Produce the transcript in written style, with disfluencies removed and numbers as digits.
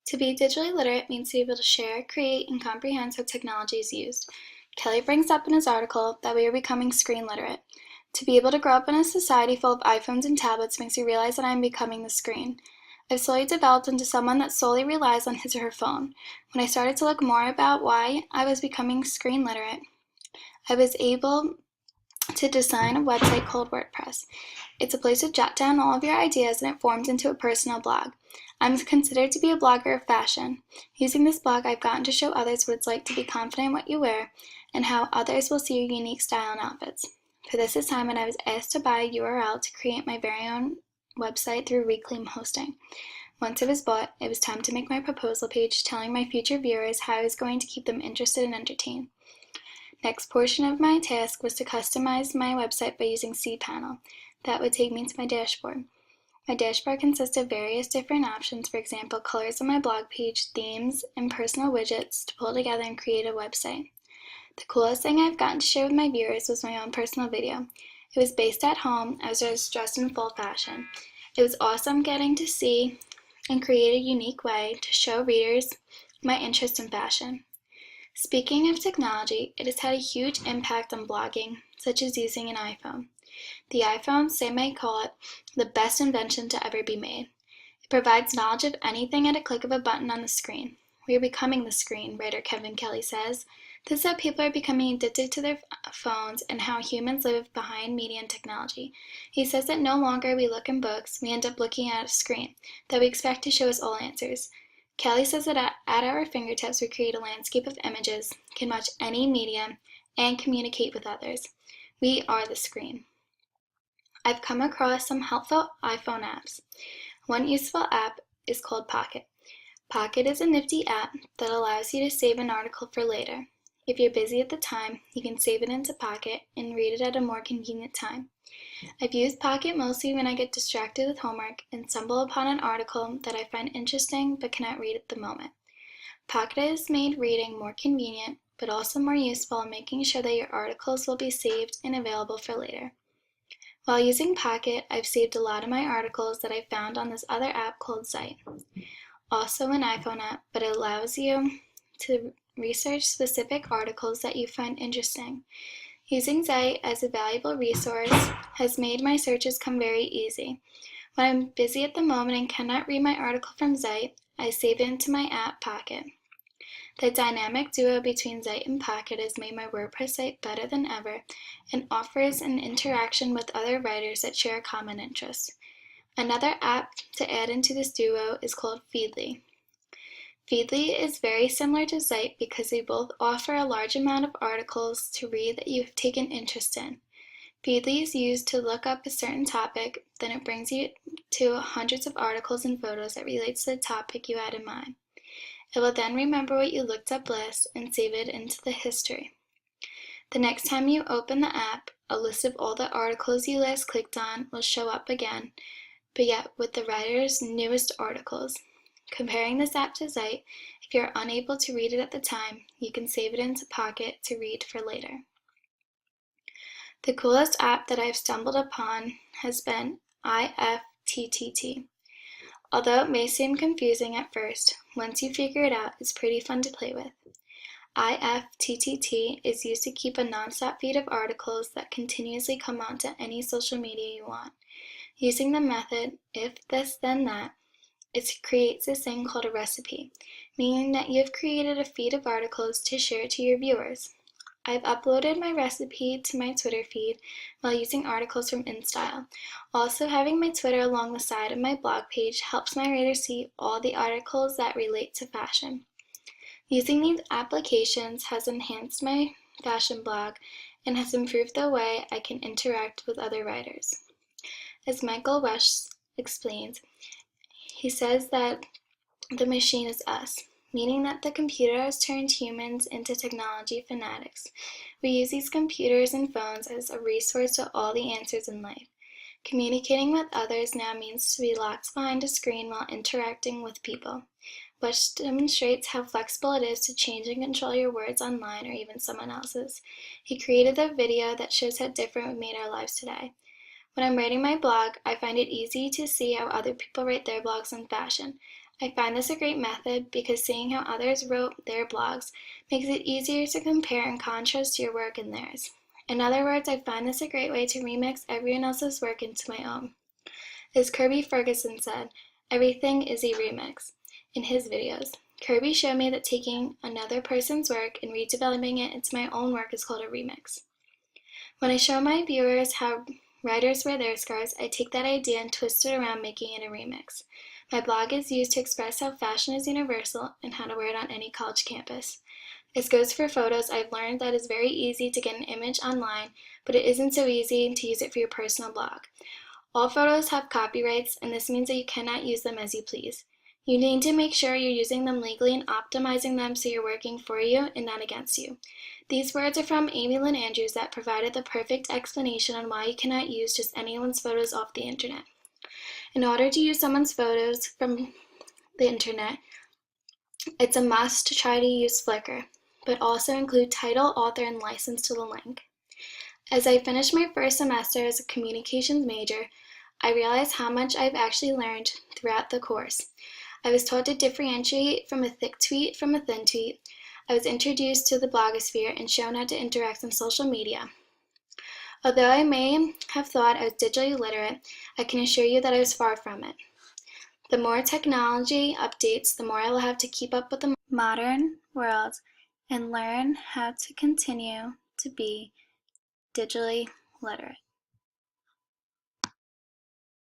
To be digitally literate means to be able to share, create, and comprehend how technology is used. Kelly brings up in his article that we are becoming screen literate. To be able to grow up in a society full of iPhones and tablets makes me realize that I am becoming the screen. I've slowly developed into someone that solely relies on his or her phone. When I started to look more about why I was becoming screen literate, I was able to design a website called WordPress. It's a place to jot down all of your ideas and it forms into a personal blog. I'm considered to be a blogger of fashion. Using this blog, I've gotten to show others what it's like to be confident in what you wear and how others will see your unique style and outfits. For this assignment, I was asked to buy a URL to create my very own website through Reclaim Hosting. Once it was bought, it was time to make my proposal page telling my future viewers how I was going to keep them interested and entertained. Next portion of my task was to customize my website by using cPanel. That would take me to my dashboard. My dashboard consists of various different options, for example, colors on my blog page, themes, and personal widgets to pull together and create a website. The coolest thing I've gotten to share with my viewers was my own personal video. It was based at home. I was dressed in full fashion. It was awesome getting to see and create a unique way to show readers my interest in fashion. Speaking of technology, it has had a huge impact on blogging, such as using an iPhone. The iPhone, some may call it the best invention to ever be made. It provides knowledge of anything at a click of a button on the screen. We are becoming the screen, writer Kevin Kelly says. This is how people are becoming addicted to their phones and how humans live behind media and technology. He says that no longer we look in books, we end up looking at a screen that we expect to show us all answers. Kelly says that at our fingertips we create a landscape of images, can watch any medium, and communicate with others. We are the screen. I've come across some helpful iPhone apps. One useful app is called Pocket. Pocket is a nifty app that allows you to save an article for later. If you're busy at the time, you can save it into Pocket and read it at a more convenient time. I've used Pocket mostly when I get distracted with homework and stumble upon an article that I find interesting but cannot read at the moment. Pocket has made reading more convenient, but also more useful in making sure that your articles will be saved and available for later. While using Pocket, I've saved a lot of my articles that I found on this other app called Zite. Also an iPhone app, but it allows you to research specific articles that you find interesting. Using Zite as a valuable resource has made my searches come very easy. When I'm busy at the moment and cannot read my article from Zite, I save it into my app Pocket. The dynamic duo between Zite and Pocket has made my WordPress site better than ever and offers an interaction with other writers that share a common interest. Another app to add into this duo is called Feedly. Feedly is very similar to Zite because they both offer a large amount of articles to read that you have taken interest in. Feedly is used to look up a certain topic, then it brings you to hundreds of articles and photos that relates to the topic you had in mind. It will then remember what you looked up last and save it into the history. The next time you open the app, a list of all the articles you last clicked on will show up again, but yet with the writer's newest articles. Comparing this app to Zite, if you're unable to read it at the time, you can save it into Pocket to read for later. The coolest app that I've stumbled upon has been IFTTT. Although it may seem confusing at first, once you figure it out, it's pretty fun to play with. IFTTT is used to keep a non-stop feed of articles that continuously come onto any social media you want. Using the method, if this then that, it creates this thing called a recipe, meaning that you've created a feed of articles to share to your viewers. I've uploaded my recipe to my Twitter feed while using articles from InStyle. Also, having my Twitter along the side of my blog page helps my readers see all the articles that relate to fashion. Using these applications has enhanced my fashion blog and has improved the way I can interact with other writers. As Michael West explains, he says that the machine is us, meaning that the computer has turned humans into technology fanatics. We use these computers and phones as a resource to all the answers in life. Communicating with others now means to be locked behind a screen while interacting with people, which demonstrates how flexible it is to change and control your words online or even someone else's. He created a video that shows how different we've made our lives today. When I'm writing my blog, I find it easy to see how other people write their blogs on fashion. I find this a great method because seeing how others wrote their blogs makes it easier to compare and contrast your work and theirs. In other words, I find this a great way to remix everyone else's work into my own. As Kirby Ferguson said, everything is a remix in his videos. Kirby showed me that taking another person's work and redeveloping it into my own work is called a remix. When I show my viewers how writers wear their scarves, I take that idea and twist it around, making it a remix. My blog is used to express how fashion is universal and how to wear it on any college campus. This goes for photos. I've learned that it's very easy to get an image online, but it isn't so easy to use it for your personal blog. All photos have copyrights, and this means that you cannot use them as you please. You need to make sure you're using them legally and optimizing them so you're working for you and not against you. These words are from Amy Lynn Andrews that provided the perfect explanation on why you cannot use just anyone's photos off the internet. In order to use someone's photos from the internet, it's a must to try to use Flickr, but also include title, author, and license to the link. As I finished my first semester as a communications major, I realized how much I've actually learned throughout the course. I was taught to differentiate from a thick tweet from a thin tweet. I was introduced to the blogosphere and shown how to interact on social media. Although I may have thought I was digitally literate, I can assure you that I was far from it. The more technology updates, the more I will have to keep up with the modern world and learn how to continue to be digitally literate.